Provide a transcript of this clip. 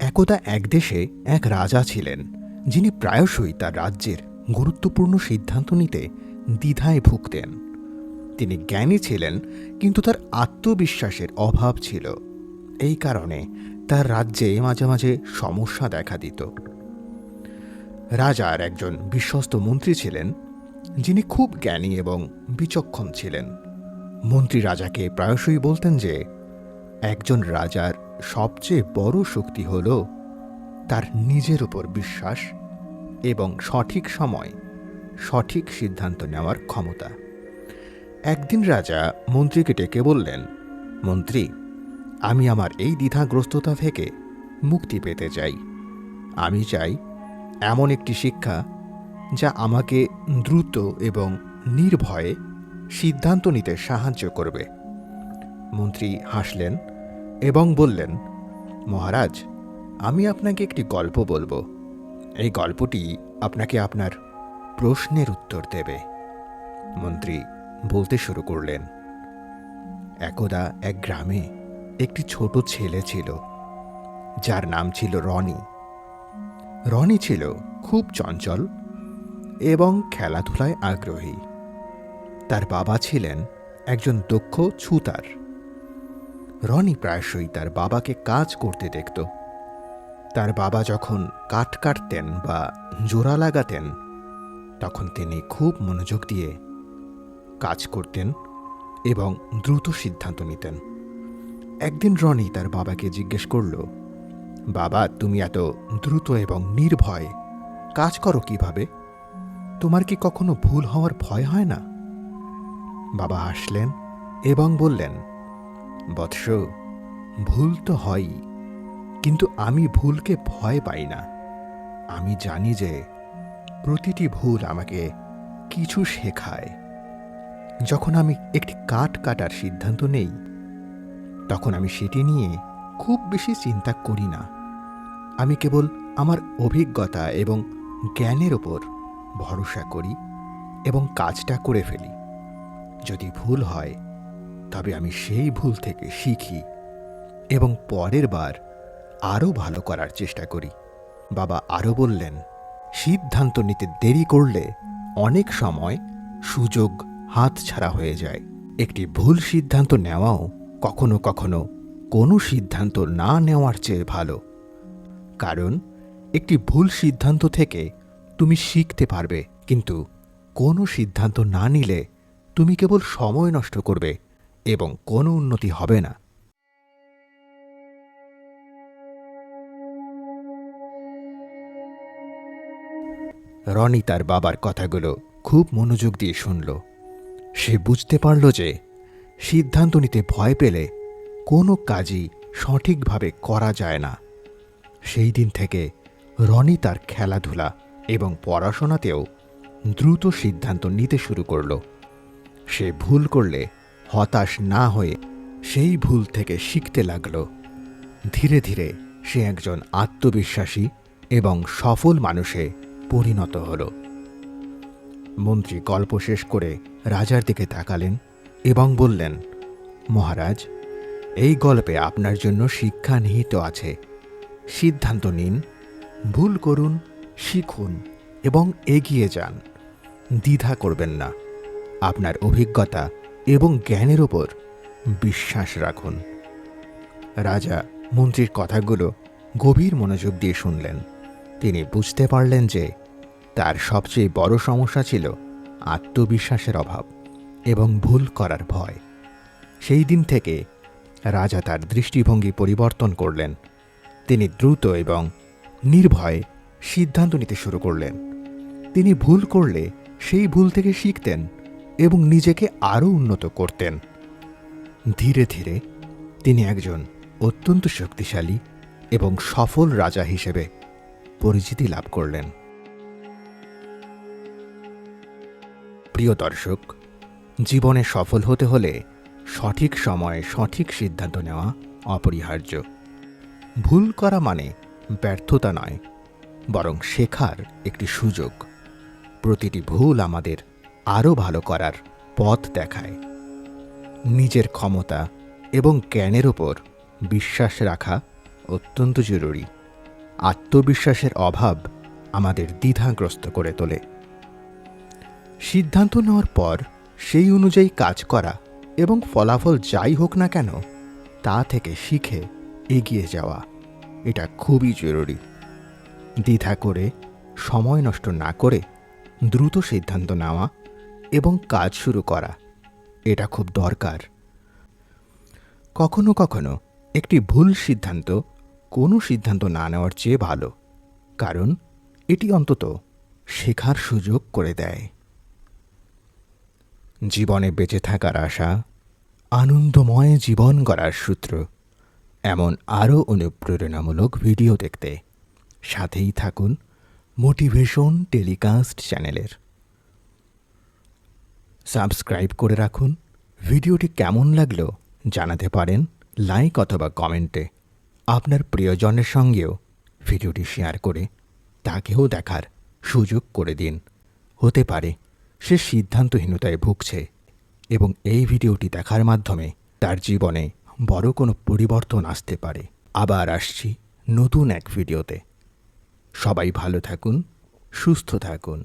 একদা এক দেশে এক রাজা ছিলেন, যিনি প্রায়শই তার রাজ্যের গুরুত্বপূর্ণ সিদ্ধান্ত নিতে দ্বিধায় ভুগতেন। তিনি জ্ঞানী ছিলেন, কিন্তু তার আত্মবিশ্বাসের অভাব ছিল। এই কারণে তার রাজ্যে মাঝে মাঝে সমস্যা দেখা দিত। রাজার একজন বিশ্বস্ত মন্ত্রী ছিলেন, যিনি খুব জ্ঞানী এবং বিচক্ষণ ছিলেন। মন্ত্রী রাজাকে প্রায়শই বলতেন যে একজন রাজার সবচেয়ে বড় শক্তি হল তার নিজের উপর বিশ্বাস এবং সঠিক সময় সঠিক সিদ্ধান্ত নেওয়ার ক্ষমতা। একদিন রাজা মন্ত্রীকে ডেকে বললেন, মন্ত্রী, আমি আমার এই দ্বিধাগ্রস্ততা থেকে মুক্তি পেতে চাই। আমি চাই এমন একটি শিক্ষা যা আমাকে দ্রুত এবং নির্ভয়ে সিদ্ধান্ত নিতে সাহায্য করবে। মন্ত্রী হাসলেন এবং বললেন, মহারাজ, আমি আপনাকে একটি গল্প বলবো। এই গল্পটি আপনাকে আপনার প্রশ্নের উত্তর দেবে। মন্ত্রী বলতে শুরু করলেন, একদা এক গ্রামে একটি ছোট ছেলে ছিল, যার নাম ছিল রনি। রনি ছিল খুব চঞ্চল এবং খেলাধুলায় আগ্রহী। তার বাবা ছিলেন একজন দক্ষ ছুতার। রনি প্রায়শই তার বাবাকে কাজ করতে দেখত। তার বাবা যখন কাঠ কাটতেন বা জোড়া লাগাতেন, তখন তিনি খুব মনোযোগ দিয়ে কাজ করতেন এবং দ্রুত সিদ্ধান্ত নিতেন। একদিন রনি তার বাবাকে জিজ্ঞেস করল, বাবা, তুমি এত দ্রুত এবং নির্ভয়ে কাজ করো কিভাবে? তোমার কি কখনো ভুল হওয়ার ভয় হয় না? বাবা হাসলেন এবং বললেন, বৎস, ভুল তো হয়ই, কিন্তু আমি ভুলকে ভয় পাই না। আমি জানি যে প্রতিটি ভুল আমাকে কিছু শেখায়। যখন আমি একটি কাঠ কাটার সিদ্ধান্ত নেই, তখন আমি সেটি নিয়ে খুব বেশি চিন্তা করি না। আমি কেবল আমার অভিজ্ঞতা এবং জ্ঞানের ওপর ভরসা করি এবং কাজটা করে ফেলি। যদি ভুল হয়, তবে আমি সেই ভুল থেকে শিখি এবং পরের বার আরও ভালো করার চেষ্টা করি। বাবা আরও বললেন, সিদ্ধান্ত নিতে দেরি করলে অনেক সময় সুযোগ হাতছাড়া হয়ে যায়। একটি ভুল সিদ্ধান্ত নেওয়াও কখনো কখনো কোনো সিদ্ধান্ত না নেওয়ার চেয়ে ভালো, কারণ একটি ভুল সিদ্ধান্ত থেকে তুমি শিখতে পারবে, কিন্তু কোনো সিদ্ধান্ত না নিলে তুমি কেবল সময় নষ্ট করবে এবং কোনো উন্নতি হবে না। রনি তার বাবার কথাগুলো খুব মনোযোগ দিয়ে শুনল। সে বুঝতে পারল যে সিদ্ধান্ত নিতে ভয় পেলে কোনো কাজই সঠিকভাবে করা যায় না। সেই দিন থেকে রনি তার খেলাধুলা এবং পড়াশোনাতেও দ্রুত সিদ্ধান্ত নিতে শুরু করল। সে ভুল করলে হতাশ না হয়ে সেই ভুল থেকে শিখতে লাগল। ধীরে ধীরে সে একজন আত্মবিশ্বাসী এবং সফল মানুষে পরিণত হল। মন্ত্রী গল্প শেষ করে রাজার দিকে তাকালেন এবং বললেন, মহারাজ, এই গল্পে আপনার জন্য শিক্ষা নিহিত আছে। সিদ্ধান্ত নিন, ভুল করুন, শিখুন এবং এগিয়ে যান। দ্বিধা করবেন না। আপনার অভিজ্ঞতা এবং জ্ঞানের ওপর বিশ্বাস রাখুন। রাজা মন্ত্রীর কথাগুলো গভীর মনোযোগ দিয়ে শুনলেন। তিনি বুঝতে পারলেন যে তার সবচেয়ে বড় সমস্যা ছিল আত্মবিশ্বাসের অভাব এবং ভুল করার ভয়। সেই দিন থেকে রাজা তার দৃষ্টিভঙ্গি পরিবর্তন করলেন। তিনি দ্রুত এবং নির্ভয়ে সিদ্ধান্ত নিতে শুরু করলেন। তিনি ভুল করলে সেই ভুল থেকে শিখতেন এবং নিজেকে আরও উন্নত করতেন। ধীরে ধীরে তিনি একজন অত্যন্ত শক্তিশালী এবং সফল রাজা হিসেবে পরিচিতি লাভ করলেন। প্রিয় দর্শক, জীবনে সফল হতে হলে সঠিক সময়ে সঠিক সিদ্ধান্ত নেওয়া অপরিহার্য। ভুল করা মানে ব্যর্থতা নয়, বরং শেখার একটি সুযোগ। প্রতিটি ভুল আমাদের আরও ভালো করার পথ দেখায়। নিজের ক্ষমতা এবং জ্ঞানের ওপর বিশ্বাস রাখা অত্যন্ত জরুরি। আত্মবিশ্বাসের অভাব আমাদের দ্বিধাগ্রস্ত করে তোলে। সিদ্ধান্ত নেওয়ার পর সেই অনুযায়ী কাজ করা এবং ফলাফল যাই হোক না কেন তা থেকে শিখে এগিয়ে যাওয়া, এটা খুবই জরুরি। দ্বিধা করে, সময় নষ্ট না করে দ্রুত সিদ্ধান্ত নেওয়া এবং কাজ শুরু করা, এটা খুব দরকার। কখনো কখনো একটি ভুল সিদ্ধান্ত কোনো সিদ্ধান্ত না নেওয়ার চেয়ে ভালো, কারণ এটি অন্তত শেখার সুযোগ করে দেয়। জীবনে বেঁচে থাকার আশা, আনন্দময় জীবন গড়ার সূত্র, এমন আরও অনুপ্রেরণামূলক ভিডিও দেখতে সাথেই থাকুন মোটিভেশন টেলিকাস্ট চ্যানেলের। সাবস্ক্রাইব করে রাখুন। ভিডিওটি কেমন লাগলো জানাতে পারেন লাইক অথবা কমেন্টে। আপনার প্রিয়জনের সঙ্গেও ভিডিওটি শেয়ার করে তাকেও দেখার সুযোগ করে দিন। হতে পারে সে সিদ্ধান্তহীনতায় ভুগছে এবং এই ভিডিওটি দেখার মাধ্যমে তার জীবনে বড় কোনো পরিবর্তন আসতে পারে। আবার আসছি নতুন এক ভিডিওতে। সবাই ভালো থাকুন, সুস্থ থাকুন।